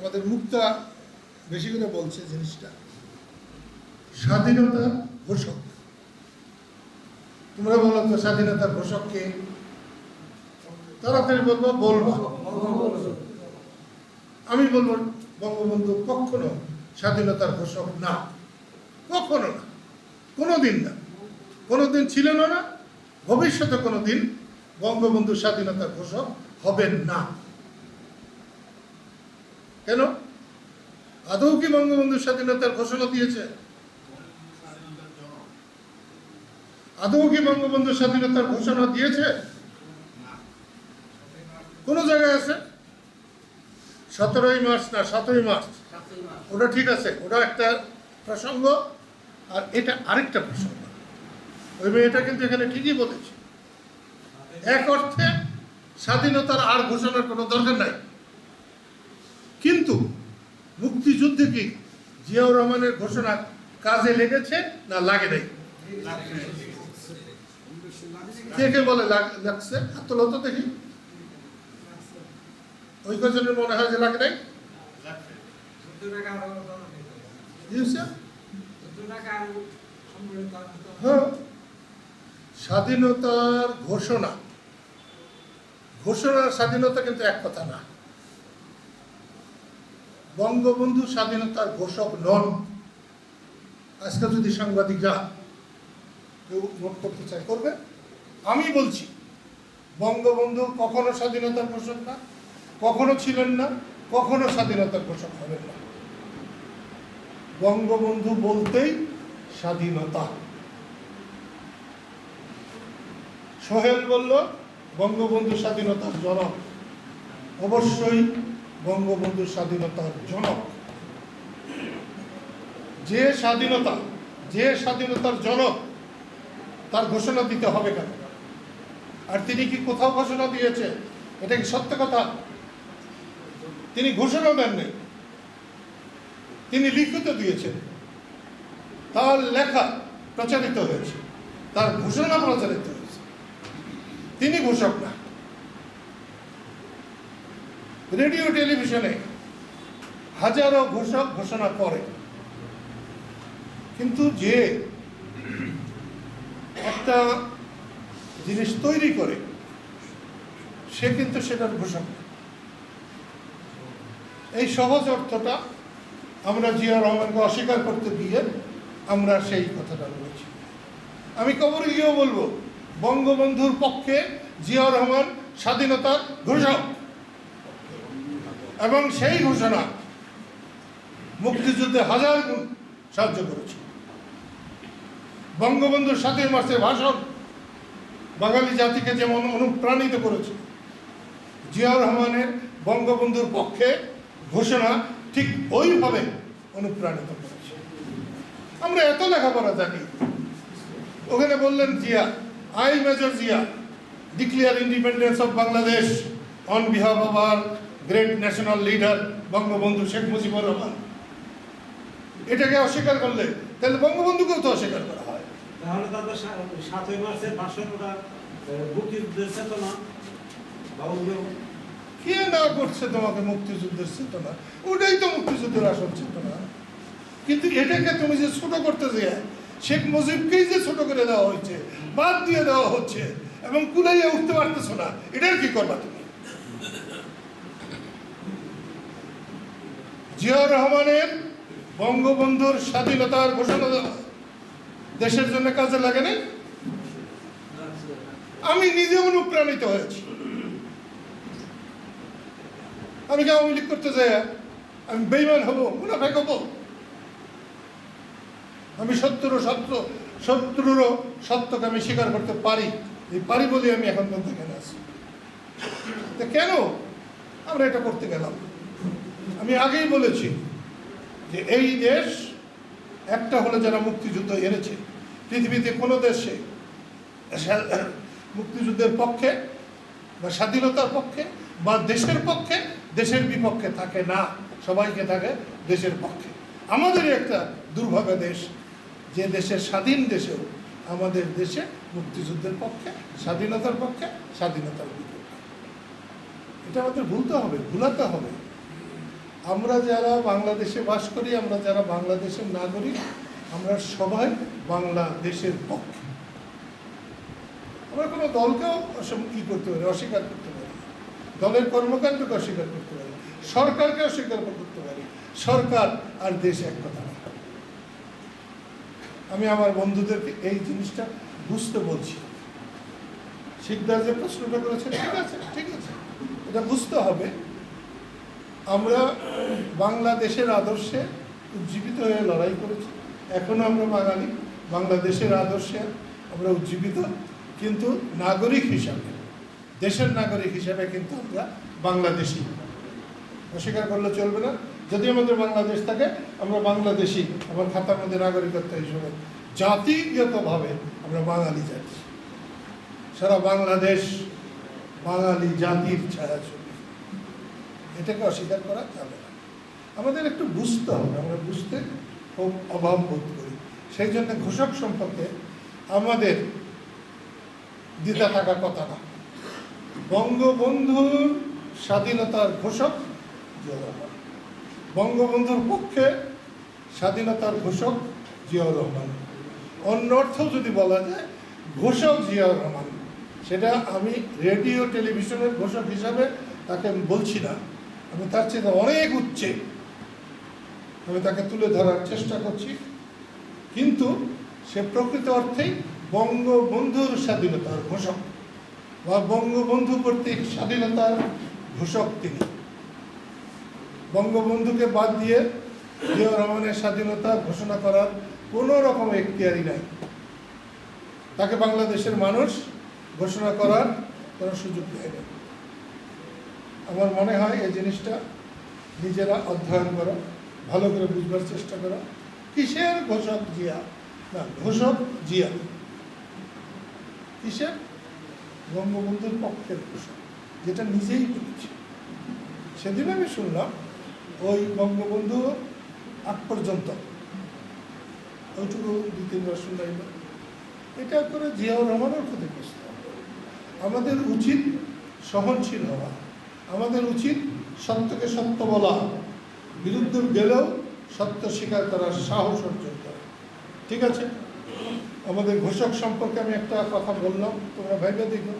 আমাদের মুক্তা বেশি করে বলছে জিনিসটা, স্বাধীনতার ঘোষক। তোমরা বলো তো স্বাধীনতার ঘোষক কে? তাড়াতাড়ি বলবো। আমি বলবো বঙ্গবন্ধু কখনো স্বাধীনতার ঘোষক না, কখনো না, কোনোদিন না, কোনোদিন ছিলেন না, ভবিষ্যতে কোনোদিন বঙ্গবন্ধু স্বাধীনতার ঘোষক হবেন না। কেন? আদৌ কি বঙ্গবন্ধু স্বাধীনতার ঘোষণা দিয়েছে? আদৌ কি বঙ্গবন্ধু স্বাধীনতার ঘোষণা দিয়েছে? কোন জায়গায় আছে? 17ই মার্চ না 7ই মার্চ, ওটা ঠিক আছে, ওটা একটা প্রসঙ্গ, আর এটা আরেকটা প্রসঙ্গ। ওই মেয়েটা কিন্তু এখানে ঠিকই বলেছে, এক অর্থে স্বাধীনতার আর ঘোষণার কোনো দরকার নাই। কিন্তু মুক্তিযুদ্ধে কি জিয়াউর রহমানের ঘোষণা কাজে লেগেছে না লাগে নাই? কে কে বলে লাগছে? হাত তোলো তো দেখি। ওই ঘোষণার মনে হয় যে লাগে নাই? হ্যাঁ, স্বাধীনতার ঘোষণা, ঘোষণার স্বাধীনতা কিন্তু এক কথা না। বঙ্গবন্ধু স্বাধীনতার ঘোষক নন। আজকে যদি সাংবাদিকরা কেউ নোট করতে চায় করবে। আমি বলছি বঙ্গবন্ধু কখনো স্বাধীনতার ঘোষক না, কখনো ছিলেন না, কখনো স্বাধীনতার ঘোষক হবেন না। বঙ্গবন্ধু বলতেই স্বাধীনতা। সোহেল বলল বঙ্গবন্ধু স্বাধীনতার জনক, অবশ্যই বঙ্গবন্ধু স্বাধীনতার জনক। যে স্বাধীনতার জনক তার ঘোষণা দিতে হবে কেন? আর তিনি কি কোথাও ঘোষণা দিয়েছে? এটা কি সত্য কথা? তিনি ঘোষণা দেননি, তিনি লিখিত দিয়েছেন, তার লেখা প্রচারিত হয়েছে, তার ঘোষণা প্রচারিত হয়েছে। তিনি ঘোষক না। রেডিও টেলিভিশনে হাজারো ঘোষক ঘোষণা করে, কিন্তু যে একটা জিনিস তৈরি করে সে কিন্তু সেটার ঘোষক না। এই সহজ অর্থটা আমরা জিয়া রহমানকে অস্বীকার করতে গিয়ে আমরা সেই কথাটা বলেছি। আমি কবরে গিয়েও বলবো বঙ্গবন্ধুর পক্ষে জিয়া রহমান স্বাধীনতার ঘোষক, এবং সেই ঘোষণা মুক্তিযুদ্ধে হাজার গুণ সাহায্য করেছে। বঙ্গবন্ধুর 7ই মার্চের ভাষণ বাঙালি জাতিকে যেমন অনুপ্রাণিত করেছে, জিয়াউর রহমানের বঙ্গবন্ধুর পক্ষে ঘোষণা ঠিক ওইভাবে অনুপ্রাণিত করেছে। আমরা এত লেখাপড়া জানি। ওখানে বললেন Zia, I major Zia declare independence of Bangladesh on behalf of our great national leader Bangabandhu Sheikh Mujibur Rahman. এটাকে অস্বীকার করলে তাহলে বঙ্গবন্ধুকেও তো অস্বীকার করা হয়। তাহলে তাদের 7ই মার্চের ভাষণটা মুক্তিযুদ্ধের চেতনা। কে না করছে তোমাকে মুক্তিযুদ্ধের চেতনা? ওটাই তো মুক্তিযুদ্ধের আসল চেতনা। কিন্তু এটাকে তুমি যে ছোট করতে যে শেখ মুজিবকেই যে ছোট করে দেওয়া হয়েছে, বাদ দিয়ে দেওয়া হচ্ছে, এবং কুলাইয়া উঠতে পারতেছো না, এটার কি করবা তুমি? জিয়াউর রহমানের বঙ্গবন্ধুর স্বাধীনতার ঘোষণা দেশের জন্য কাজে লাগে নাই? আমি নিজে অনুপ্রাণিত হয়েছি। আমি কি আওয়ামী লীগ করতে যাই আমি বেইমান হব, মুনাফেক হব? আমি শত্রুরও সত্যকে আমি স্বীকার করতে পারি, এই পারি বলে আমি এখন পর্যন্ত এখানে আছি। তো কেন আমরা এটা করতে গেলাম? আমি আগেই বলেছি যে এই দেশ একটা হলে যারা মুক্তিযুদ্ধ এনেছে, পৃথিবীতে কোনো দেশে মুক্তিযুদ্ধের পক্ষে বা স্বাধীনতার পক্ষে বা দেশের পক্ষে দেশের বিপক্ষে থাকে না, সবাইকে থাকে দেশের পক্ষে। আমাদেরই একটা দুর্ভাগা দেশ, যে দেশের স্বাধীন দেশেও আমাদের দেশে মুক্তিযুদ্ধের পক্ষে, স্বাধীনতার পক্ষে, স্বাধীনতার বিপক্ষে। এটা আমাদের ভুলতে হবে, ভুলাতে হবে। আমরা যারা বাংলাদেশে বাস করি, আমরা যারা বাংলাদেশের নাগরিক, আমরা সবাই বাংলাদেশের পক্ষে। আমরা কোনো দলকেও করতে পারি, অস্বীকার করতে পারি, দলের কর্মকাণ্ডকে অস্বীকার করতে পারি, সরকারকে অস্বীকার করতে পারি। সরকার আর দেশ এক কথা না। আমি আমার বন্ধুদেরকে এই জিনিসটা বুঝতে বলছি। শিকদার যে প্রশ্নটা করেছে, ঠিক আছে, এটা বুঝতে হবে। আমরা বাংলাদেশের আদর্শে উজ্জীবিত হয়ে লড়াই করেছি, এখনো আমরা বাঙালি, বাংলাদেশের আদর্শে আমরা উজ্জীবিত, কিন্তু নাগরিক হিসাবে, দেশের নাগরিক হিসাবে কিন্তু আমরা বাংলাদেশি। অস্বীকার করলে চলবে না। যদি আমাদের বাংলাদেশ থাকে, আমরা বাংলাদেশি, আমার খাতার মধ্যে নাগরিকত্ব হিসেবে জাতিগতভাবে আমরা বাঙালি জাতি। সারা বাংলাদেশ বাঙালি জাতির ছায়াছবি, এটাকে অস্বীকার করা যাবে না। আমাদের একটু বুঝতে হবে, আমরা বুঝতে খুব অভাব বোধ করি। সেই জন্য ঘোষক সম্পর্কে আমাদের দ্বিধা থাকার কথা না। বঙ্গবন্ধুর স্বাধীনতার ঘোষক জিয়াউর রহমান, বঙ্গবন্ধুর পক্ষে স্বাধীনতার ঘোষক জিয়াউর রহমান। অন্য অর্থেও যদি বলা যায় ঘোষক জিয়াউর রহমান, সেটা আমি রেডিও টেলিভিশনের ঘোষক হিসাবে তাকে বলছি না, আমি তার চেয়ে অনেক উচ্চে আমি তাকে তুলে ধরার চেষ্টা করছি। কিন্তু সে প্রকৃত অর্থেই বঙ্গবন্ধুর স্বাধীনতার ঘোষক বা বঙ্গবন্ধু কর্তৃক স্বাধীনতার ঘোষক তিনি। বঙ্গবন্ধুকে বাদ দিয়ে জিয়াউর রহমানের স্বাধীনতা ঘোষণা করার কোনো রকম এখতিয়ারই নাই। তাকে বাংলাদেশের মানুষ ঘোষণা করার কোনো সুযোগ দেয় না। আমার মনে হয় এই জিনিসটা নিজেরা অধ্যয়ন করো, ভালো করে বুঝবার চেষ্টা করো। কিসের ঘোষক জিয়া? না, ঘোষক জিয়া কিসের? বঙ্গবন্ধুর পক্ষের ঘোষক, যেটা নিজেই বলেছি। সেদিন আমি শুনলাম ওই বঙ্গবন্ধু আগ পর্যন্ত ওইটুকু 2-3 বার শুনলাম। এটা করে জিয়াউর রহমানের ক্ষতিগ্রস্ত। আমাদের উচিত সহনশীল হওয়া, আমাদের উচিত সত্যকে সত্য বলা, বিরুদ্ধে গেলেও সত্য স্বীকার করার সাহস অর্জন করা। ঠিক আছে, আমাদের ঘোষক সম্পর্কে আমি একটা কথা বললাম, তোমরা ভাইবা দেখো।